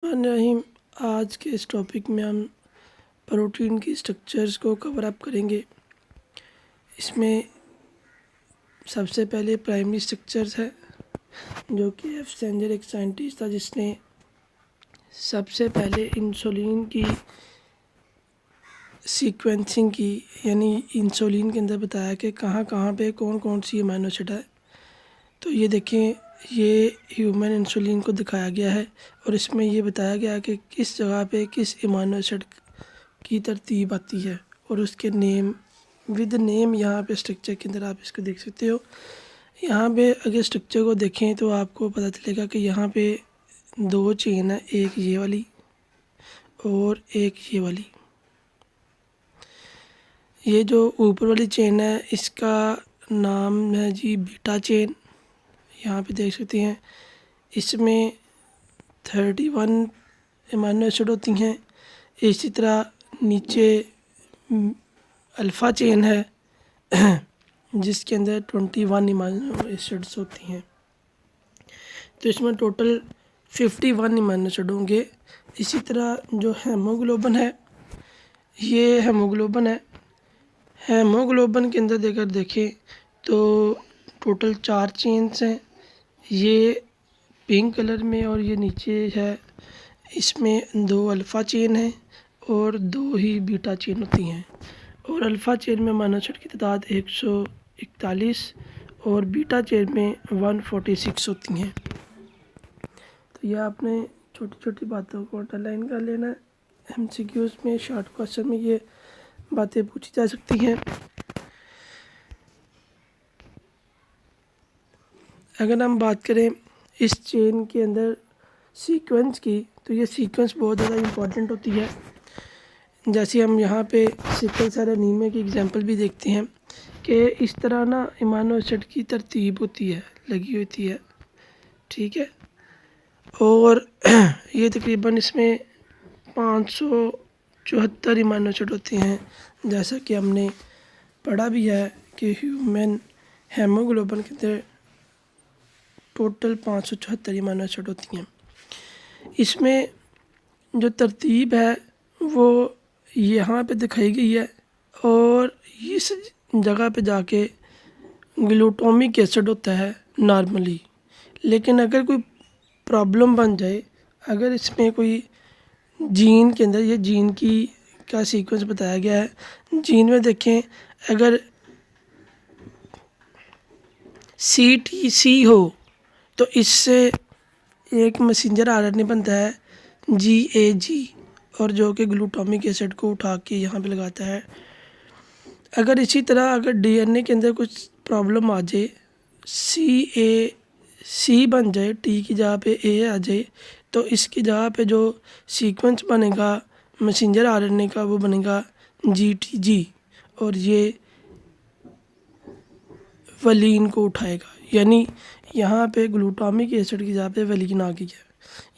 बिस्मिल्लाहिर्रहमानिर्रहीम। आज के इस टॉपिक में हम प्रोटीन की स्ट्रक्चर्स को कवर अप करेंगे। इसमें सबसे पहले प्राइमरी स्ट्रक्चर्स है, जो कि एफ सेंजर एक साइंटिस्ट था जिसने सबसे पहले इंसुलिन की सीक्वेंसिंग की, यानी इंसुलिन के अंदर बताया कि कहाँ कहाँ पे कौन कौन सी अमीनो एसिड है। तो ये देखें, ये ह्यूमन इंसुलिन को दिखाया गया है और इसमें ये बताया गया है कि किस जगह पे किस अमीनो एसिड की तरतीब आती है और उसके नेम विद नेम यहाँ पे स्ट्रक्चर के अंदर आप इसको देख सकते हो। यहाँ पे अगर स्ट्रक्चर को देखें तो आपको पता चलेगा कि यहाँ पे दो चेन है, एक ये वाली और एक ये वाली। ये जो ऊपर वाली चेन है इसका नाम है जी बीटा चेन। यहाँ पे देख सकते हैं इसमें 31 अमीनो एसिड होती हैं। इसी तरह नीचे अल्फ़ा चेन है जिसके अंदर 21 अमीनो एसिड्स होती हैं। तो इसमें टोटल 51 अमीनो एसिड होंगे। इसी तरह जो हेमोग्लोबिन है, ये हेमोग्लोबिन है। हेमोग्लोबिन के अंदर अगर देखें तो टोटल 4 चेन्स हैं। ये पिंक कलर में और ये नीचे है, इसमें 2 अल्फ़ा चेन है और 2 ही बीटा चेन होती हैं। और अल्फ़ा चेन में अमीनो एसिड की तादाद 141 और बीटा चेन में 146 होती हैं। तो यह आपने छोटी छोटी बातों को अंडरलाइन कर लेना है। एमसीक्यूज़ में शॉर्ट क्वेश्चन में ये बातें पूछी जा सकती हैं। अगर हम बात करें इस चेन के अंदर सीक्वेंस की, तो ये सीक्वेंस बहुत ज़्यादा इम्पॉर्टेंट होती है। जैसे हम यहाँ पे सिकल सेल एनीमिया की एग्जांपल भी देखते हैं कि इस तरह ना अमीनो एसिड की तरतीब होती है, लगी होती है, ठीक है। और ये तकरीबन इसमें 574 अमीनो एसिड होते हैं, जैसा कि हमने पढ़ा भी है कि ह्यूमन हेमोग्लोबिन के अंदर टोटल 574 अमीनो एसिड होती हैं। इसमें जो तरतीब है वो यहाँ पे दिखाई गई है और इस जगह पे जाके ग्लूटामिक एसिड होता है नॉर्मली। लेकिन अगर कोई प्रॉब्लम बन जाए, अगर इसमें कोई जीन के अंदर, ये जीन की का सीक्वेंस बताया गया है। जीन में देखें, अगर CTC हो तो इससे एक मैसेंजर आरएनए बनता है GAG, और जो कि ग्लूटामिक एसिड को उठा के यहाँ पे लगाता है। अगर इसी तरह अगर DNA के अंदर कुछ प्रॉब्लम आ जाए, CAC बन जाए, T की जगह पे A आ जाए, तो इसकी जगह पे जो सीक्वेंस बनेगा मैसेंजर आरएनए का वो बनेगा GTG, और ये वलीन को उठाएगा। यानी यहाँ पे ग्लूटामिक एसिड की जगह पे वलीन आ गई है,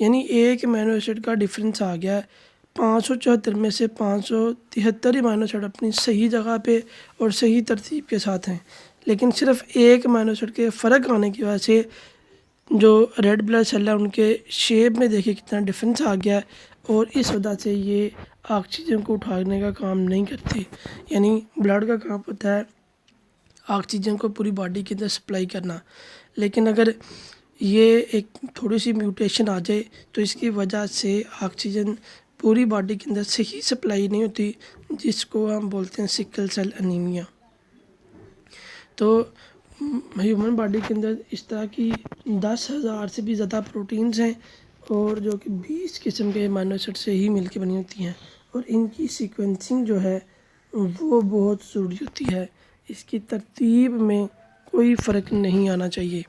यानी एक अमीनो एसिड का डिफरेंस आ गया है। 574 में से 573 अमीनो एसिड अपनी सही जगह पे और सही तरतीब के साथ हैं, लेकिन सिर्फ एक अमीनो एसिड के फ़र्क आने की वजह से जो रेड ब्लड सेल है उनके शेप में देखिए कितना डिफरेंस आ गया है, और इस वजह से ये ऑक्सीजन को उठाने का काम नहीं करते। यानी ब्लड का काम होता है ऑक्सीजन को पूरी बॉडी के अंदर सप्लाई करना, लेकिन अगर ये एक थोड़ी सी म्यूटेशन आ जाए तो इसकी वजह से ऑक्सीजन पूरी बॉडी के अंदर सही सप्लाई नहीं होती, जिसको हम बोलते हैं सिकल सेल एनीमिया। तो ह्यूमन बॉडी के अंदर इस तरह की 10,000 से भी ज़्यादा प्रोटीन्स हैं, और जो कि 20 किस्म के अमीनो एसिड से ही मिलकर बनी होती हैं, और इनकी सीक्वेंसिंग जो है वो बहुत ज़रूरी होती है। इसकी तरतीब में कोई फ़र्क नहीं आना चाहिए।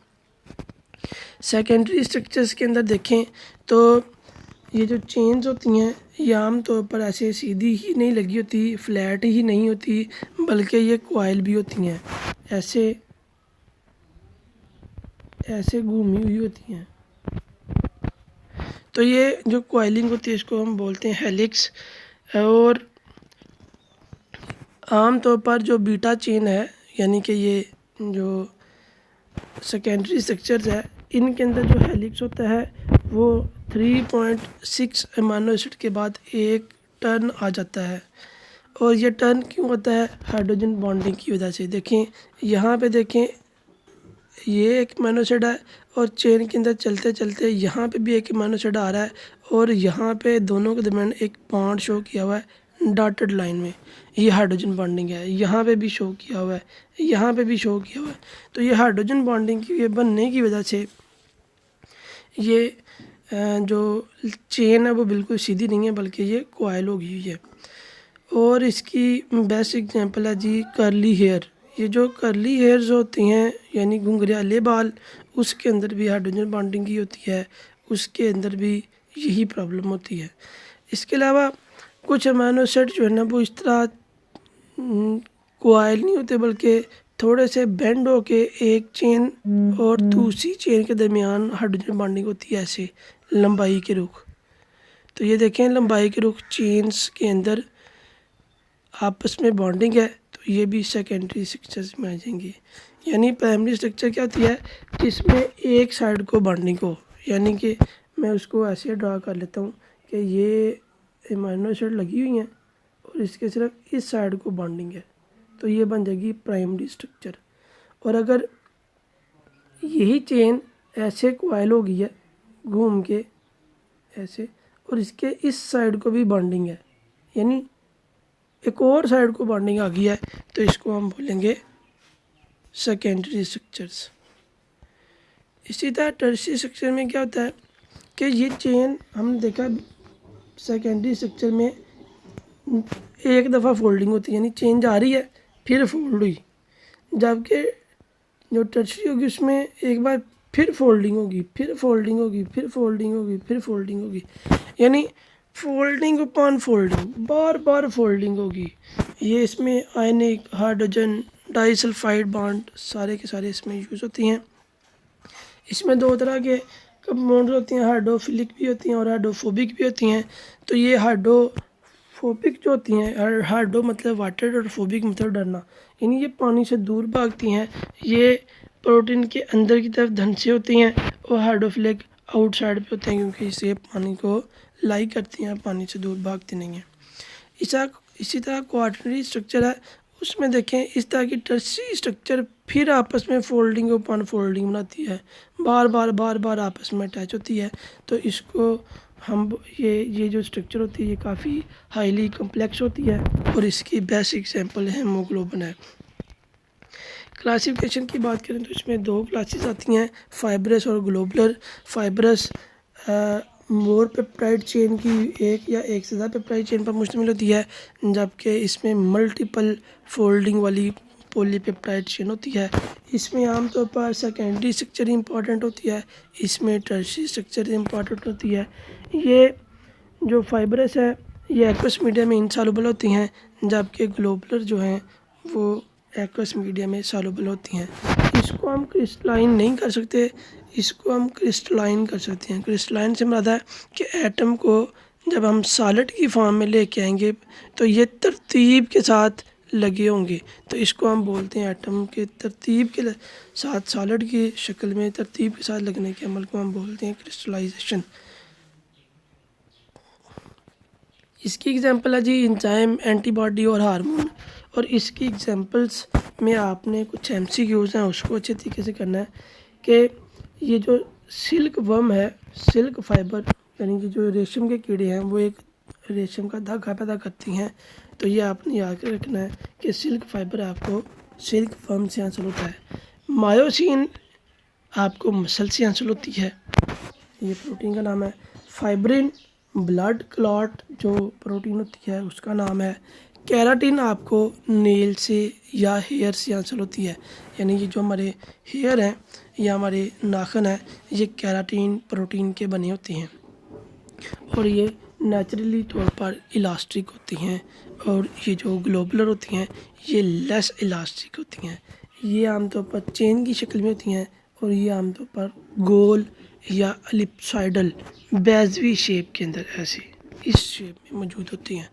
सेकेंडरी स्ट्रक्चर्स के अंदर देखें तो ये जो चेन्स होती हैं ये आम तौर पर ऐसे सीधी ही नहीं लगी होती, फ्लैट ही नहीं होती, बल्कि ये कॉइल भी होती हैं, ऐसे ऐसे घूमी हुई होती हैं। तो ये जो कॉइलिंग होती है इसको हम बोलते हैं हेलिक्स। और आम तौर पर जो बीटा चेन है, यानी कि ये जो सेकेंडरी स्ट्रक्चर्स है, इनके अंदर जो हेलिक्स होता है वो 3.6 अमीनो एसिड के बाद एक टर्न आ जाता है। और ये टर्न क्यों होता है? हाइड्रोजन बॉन्डिंग की वजह से। देखें यहाँ पे, देखें ये एक अमीनो एसिड है और चेन के अंदर चलते चलते यहाँ पे भी एक अमीनो एसिड आ रहा है और यहाँ पे दोनों के दरमियान एक बॉन्ड शो किया हुआ है डॉटेड लाइन में। ये हाइड्रोजन बॉन्डिंग है। यहाँ पे भी शो किया हुआ है, यहाँ पे भी शो किया हुआ है। तो ये हाइड्रोजन बॉन्डिंग की बनने की वजह से ये जो चेन है वो बिल्कुल सीधी नहीं है, बल्कि ये कॉइल हो गई हुई है। और इसकी बेस्ट एग्जांपल है जी कर्ली हेयर। ये जो कर्ली हेयर्स होती हैं यानी घुंघराले बाल, उसके अंदर भी हाइड्रोजन बॉन्डिंग की होती है, उसके अंदर भी यही प्रॉब्लम होती है। इसके अलावा कुछ अमीनो एसिड जो है ना वो इस तरह कॉइल नहीं होते, बल्कि थोड़े से बेंड होके एक चेन और दूसरी चेन के दरमियान हाइड्रोजन बॉन्डिंग होती है, ऐसे लंबाई के रुख। तो ये देखें लंबाई के रुख चेन्स के अंदर आपस में बॉन्डिंग है, तो ये भी सेकेंडरी स्ट्रक्चर्स में आ जाएंगे। यानी प्राइमरी स्ट्रक्चर क्या होती है? जिसमें एक साइड को बॉन्डिंग हो, यानी कि मैं उसको ऐसे ड्रा कर लेता हूँ कि ये अमीनो एसिड लगी हुई हैं और इसके सिर्फ इस साइड को बॉन्डिंग है, तो ये बन जाएगी प्राइमरी स्ट्रक्चर। और अगर यही चेन ऐसे कॉइल हो गई है घूम के ऐसे, और इसके इस साइड को भी बॉन्डिंग है, यानी एक और साइड को बॉन्डिंग आ गई है, तो इसको हम बोलेंगे सेकेंडरी स्ट्रक्चर्स। इसी तरह टर्शियरी स्ट्रक्चर में क्या होता है कि ये चेन हमने देखा सेकेंडरी स्ट्रक्चर में एक दफ़ा फोल्डिंग होती है, यानी चेन जा रही है फिर फोल्ड हुई, जबकि जो टर्शियरी होगी उसमें एक बार फिर फोल्डिंग होगी, फिर फोल्डिंग होगी, फिर फोल्डिंग होगी, फिर फोल्डिंग होगी, यानी फोल्डिंग अपॉन फोल्डिंग, बार बार फोल्डिंग होगी। ये इसमें आयनिक, हाइड्रोजन, डाइसल्फाइड बॉन्ड सारे के सारे इसमें यूज़ होती हैं। इसमें दो तरह के कंपाउंड्स होती हैं, हाइड्रोफिलिक भी होती हैं और हाइड्रोफोबिक भी होती हैं। तो ये हाइड्रोफोबिक जो होती हैं, हाइड्रो मतलब वाटर और फोबिक मतलब डरना, यानी ये पानी से दूर भागती हैं, ये प्रोटीन के अंदर की तरफ धन से होती हैं, और हाइड्रोफिलिक आउटसाइड पे होते हैं क्योंकि इसे पानी को लाइक करती हैं, पानी से दूर भागती नहीं हैं। इसी तरह क्वार्टनरी स्ट्रक्चर है, उसमें देखें इस तरह की टर्शियरी स्ट्रक्चर फिर आपस में फोल्डिंग अपॉन फोल्डिंग बनाती है, बार बार आपस में अटैच होती है। तो इसको हम ये जो स्ट्रक्चर होती है ये काफ़ी हाईली कम्प्लेक्स होती है, और इसकी बेस्ट एग्जांपल हेमोग्लोबिन है। क्लासिफिकेशन की बात करें तो इसमें दो क्लासेस आती हैं, फाइब्रस और ग्लोबुलर। फाइब्रस मोर पेप्टाइड चेन की एक या एक से ज़्यादा पेप्टाइड चेन पर मुश्तमिल होती है, जबकि इसमें मल्टीपल फोल्डिंग वाली पॉलीपेप्टाइड चेन होती है। इसमें आमतौर पर सेकेंडरी स्ट्रक्चर इंपॉर्टेंट होती है, इसमें टर्शियरी स्ट्रक्चर इंपॉर्टेंट होती है। ये जो फाइब्रस है ये एक्वस मीडिया में इनसॉल्युबल होती हैं, जबकि ग्लोबुलर जो हैं वो एक्वस मीडिया में सॉल्युबल होती हैं। इसको हम क्रिस्टलाइन नहीं कर सकते, इसको हम क्रिस्टलाइन कर सकते हैं। क्रिस्टलाइन से मतलब है कि एटम को जब हम सॉलिड की फॉर्म में लेके आएंगे तो ये तरतीब के साथ लगे होंगे, तो इसको हम बोलते हैं एटम के तरतीब के साथ सॉलिड की शक्ल में तरतीब के साथ लगने के अमल को हम बोलते हैं क्रिस्टलाइजेशन। इसकी एग्जांपल है जी एंजाइम, एंटीबॉडी और हार्मोन। और इसकी एग्जांपल्स में आपने कुछ MCQs हैं उसको अच्छे तरीके से करना है कि ये जो सिल्क वर्म है, सिल्क फाइबर यानी कि जो रेशम के कीड़े हैं वो एक रेशम का धागा पैदा करती हैं। तो ये आपने याद रखना है कि सिल्क फाइबर आपको सिल्क वर्म से हासिल होता है। मायोसिन आपको मसल से हासिल होती है, ये प्रोटीन का नाम है। फाइब्रिन ब्लड क्लॉट जो प्रोटीन होती है उसका नाम है। केराटिन आपको नेल से या हेयर से हासिल होती है, यानी ये जो हमारे हेयर हैं या हमारे नाखून हैं ये केराटिन प्रोटीन के बने होते हैं, और ये नेचुरली तौर पर इलास्टिक होती हैं। और ये जो ग्लोबुलर होती हैं ये लेस इलास्टिक होती हैं, ये आमतौर पर चेन की शक्ल में होती हैं, और ये आमतौर पर गोल या एलिप्सॉइडल बेजवी शेप के अंदर ऐसे इस शेप में मौजूद होती हैं।